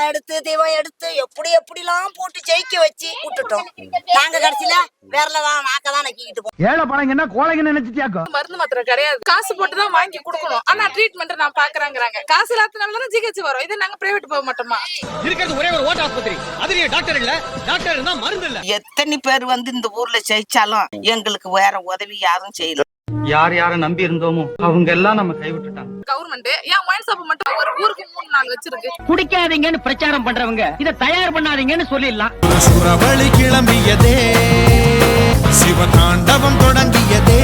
எடுத்து தீபம் எடுத்து எப்படி எப்படிலாம் போட்டு ஜெயிக்க வச்சு விட்டுட்டோம். நாங்க கடைசியில வேறலதான் நாக்கதான் நக்கிக்கிட்டு போவோம். ஏழை பழங்கன்னா கோழைங்க நினைச்சிட்டியாக்கோ. மருந்து மாத்திரை கிடையாது, காசு போட்டு தான் வாங்கி கொடுக்கணும். ஆனா ட்ரீட்மெண்ட் நான் பாக்குறாங்க. காசு இல்லாதனால தானே ஜிஹெச் வரும். இது நாங்க பிரைவேட் போக மாட்டோமா? இருக்கிறது ஒரே ஒரு ஓட்ட ஆஸ்பத்திரி, அதுலயே டாக்டர் இல்ல, டாக்டர் இருந்தா மருந்து இல்ல. எத்தனை பேர் வந்து இந்த ஊர்ல ஜெயிச்சாலும் எங்களுக்கு வேற உதவி யாரும் செய்யல. யார் யார நம்பி இருந்தோமோ அவங்க எல்லாம் நம்ம கைவிட்டுட்டாங்க. கவர்மெண்ட் ஏன் ஒயின் ஷாப் மட்டும் ஒரு ஊருக்கு 3-4 வச்சிருக்கு? குடிக்காதீங்கன்னு பிரச்சாரம் பண்றவங்க இத தயார் பண்ணாதீங்கன்னு சொல்லிடலாம். சுரவழி கிளம்பியதே, சிவதாண்டவம் தொடங்கியதே,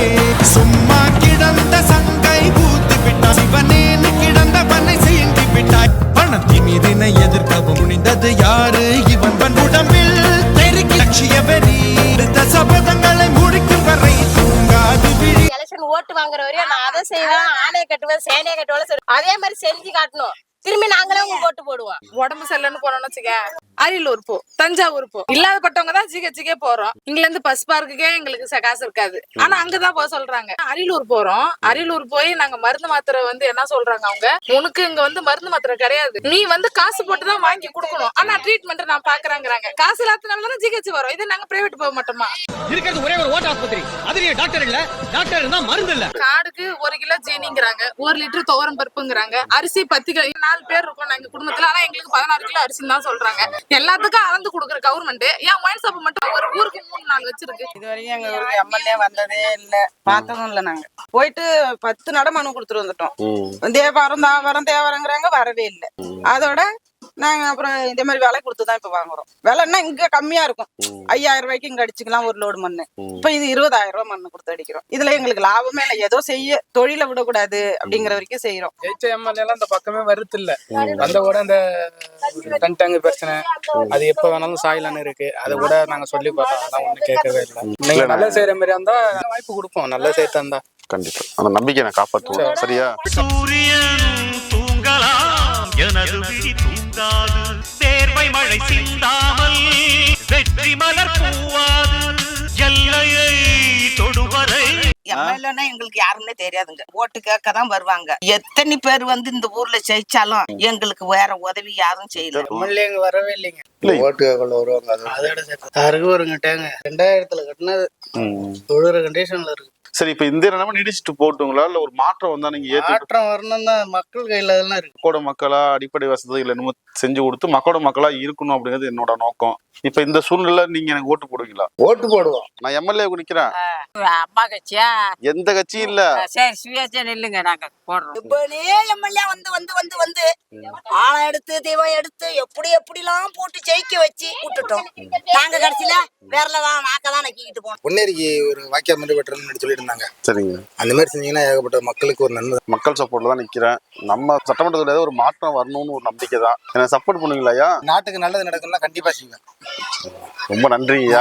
சும்மா கிடந்த சங்கை பூத்து விட்டாய், சிவனேன்னு கிடந்தவனை செய்தி விட்டாய். பணத்தின் மீதினை எதிர்க்கவும் முடிந்தது யாரு? இவன் உடம்பில் தெருக்கி லட்சிய வெறி, சபதங்களை முடிக்கும் வரை தூங்காது விழி. ஓட்டு வாங்குற வரையும் நான் அதை செய்வேன், ஆணையை கட்டுவேன், சேனையை கட்டுவேன், அதே மாதிரி செஞ்சு காட்டணும். திரும்பி நாங்களே உங்களுக்கு ஓட்டு போடுவோம். உடம்பு சரியில்லைன்னு போனோம்னு வச்சுக்க, அரியலூர் போ, தஞ்சாவூர் போ. இல்லாதப்பட்டவங்க தான் ஜிஹெச்சுக்கே போறோம். இங்க இருந்து பஸ் பார்க்குக்கே எங்களுக்கு காசு இருக்காது, ஆனா அங்கதான் போக சொல்றாங்க. அரியலூர் போறோம், அரியலூர் போய் நாங்க மருந்து மாத்திரை வந்து என்ன சொல்றாங்க அவங்க, உனக்கு இங்க வந்து மருந்து மாத்திரை கிடையாது, நீ வந்து காசு போட்டு தான் வாங்கி கொடுக்கணும். ஆனா ட்ரீட்மெண்ட் நான் பாக்குறாங்க. காசு இல்லாதனால தானே ஜிஹெச் வரும். இது நாங்க பிரைவேட் போக மாட்டோமா? இருக்கிறது ஒரே ஒரு ஓட்ட ஆஸ்பத்திரி, அதுலயே டாக்டர் இல்ல, டாக்டர் இருந்தா மருந்து இல்ல. காடுக்கு 1 கிலோ ஜீனிங்கிறாங்க, 1 லிட்டர் துவரம் பருப்புங்கிறாங்க, அரிசி 10 கிலோ. 4 பேர் இருக்கோம் நாங்க குடும்பத்துல, ஆனா எங்களுக்கு 16 கிலோ அரிசின்னு தான் சொல்றாங்க. எல்லாத்துக்கும் அளந்து கொடுக்குற கவர்மெண்ட் ஏன் ஒயின் ஷாப் மட்டும் ஒரு ஊருக்கு 3-4 வச்சிருக்கு? இது வரைக்கும் எங்க ஊருக்கு எம்எல்ஏ வந்ததே இல்ல, பார்த்ததும் இல்ல. நாங்க போயிட்டு 10 நட மனு கொடுத்துட்டு வந்துட்டோம். தேவாரங்கிறாங்க, வரவே இல்லை. அதோட நாங்க அப்புறம் இதே மாதிரி விலை கொடுத்துதான் இப்ப வாங்குறோம். விலைன்னா இங்க கம்மியா இருக்கும், 5000 ரூபாய்க்கு இங்க அடிச்சுக்கலாம் 1 லோடு மண்ணு. இப்ப இது 20,000 ரூபாய் மண்ணு கொடுத்து அடிக்கிறோம். இதுல எங்களுக்கு லாபமே இல்லை, ஏதோ செய்ய தொழில விடக்கூடாது அப்படிங்கிற வரைக்கும் செய்யறோம். ஜெயிச்ச எம்எல்ஏ எல்லாம் இந்த பக்கமே வருது இல்ல. அந்த கூட இந்த தன்டங்கு பிரச்சனை அது எப்ப வேணாலும் சாயலான்னு இருக்கு. அதை கூட நாங்க சொல்லி பார்த்தோம், அதெல்லாம் ஒண்ணு கேட்கவே இல்லை. நீங்க நல்ல செய்யற மாதிரி இருந்தா வாய்ப்பு கொடுப்போம், நல்ல செய்யறதா இருந்தா கண்டிப்பா அந்த நம்பிக்கை நான் காப்பாற்றுவோம். சரியா? சூரியன் தூங்கலாம், எனது விழி தூங்காது, தேர்வை மழை சிந்தாமல் வெற்றி மலர் பூவாது, எல்லையை தொடுவரை. எம்எல்ஏன்னா எங்களுக்கு யாருன்னே தெரியாதுங்க, ஓட்டு கேட்கதான் வருவாங்க. எத்தனை பேர் வந்து இந்த ஊர்ல ஜெயிச்சாலும் எங்களுக்கு வேற உதவி யாரும் செய்யல. எம்எல்ஏ வரவே இல்லைங்க, ஓட்டு கேட்கல வருவாங்க. அதோட யாருக்கு வருங்க டேங்க 2000 கட்டினது தொழுற கண்டிஷன்ல இருக்கு. சரி, இப்ப இந்த நிலைமை நீடிச்சுட்டு போட்டுங்களா இல்ல ஒரு மாற்றம் வந்தா நீங்க மாற்றம் வரணும் தான், மக்கள் கையில அதெல்லாம் இருக்கு. மக்களோட மக்களா அடிப்படை வசதிகள் என்னமோ செஞ்சு கொடுத்து மக்களோட மக்களா இருக்கணும் அப்படிங்கிறது என்னோட நோக்கம். இப்ப இந்த சூழ்நிலை நீங்க எனக்கு ஓட்டு போடுவீங்களா? ஓட்டு போடுவோம். நான் எம்எல்ஏ நிக்கிறேன். அம்மா கட்சியா? எந்த கட்சியும் இல்ல. சரி, சுயேட்சை நில்லுங்க, நாங்க போடுறோம். இப்பனே எம்எல்ஏ வந்து ஆளை எடுத்து தீபம் எடுத்து எப்படி எப்படிலாம் போட்டு ஜெயிக்க வச்சு விட்டுட்டோம். நாங்க கடைசியில வேறலதான் நாக்கதான் நக்கிக்கிட்டு போனோம். பொன்னேரிக்கு ஒரு வாக்கியா மண்டு வெட்டுறதுன்னு சொல்லிட்டு இருந்தாங்க. சரிங்க, அந்த மாதிரி செஞ்சீங்கன்னா ஏகப்பட்ட மக்களுக்கு ஒரு நன்மை. மக்கள் சப்போர்ட்ல தான் நிக்கிறேன். நம்ம சட்டமன்றத்துல ஒரு மாற்றம் வரணும்னு ஒரு நம்பிக்கை தான். என்ன சப்போர்ட் பண்ணுவீங்களா? நாட்டுக்கு நல்லது நடக்கும்னா கண்டிப்பா செய்வேன். ரொம்ப நன்றியா.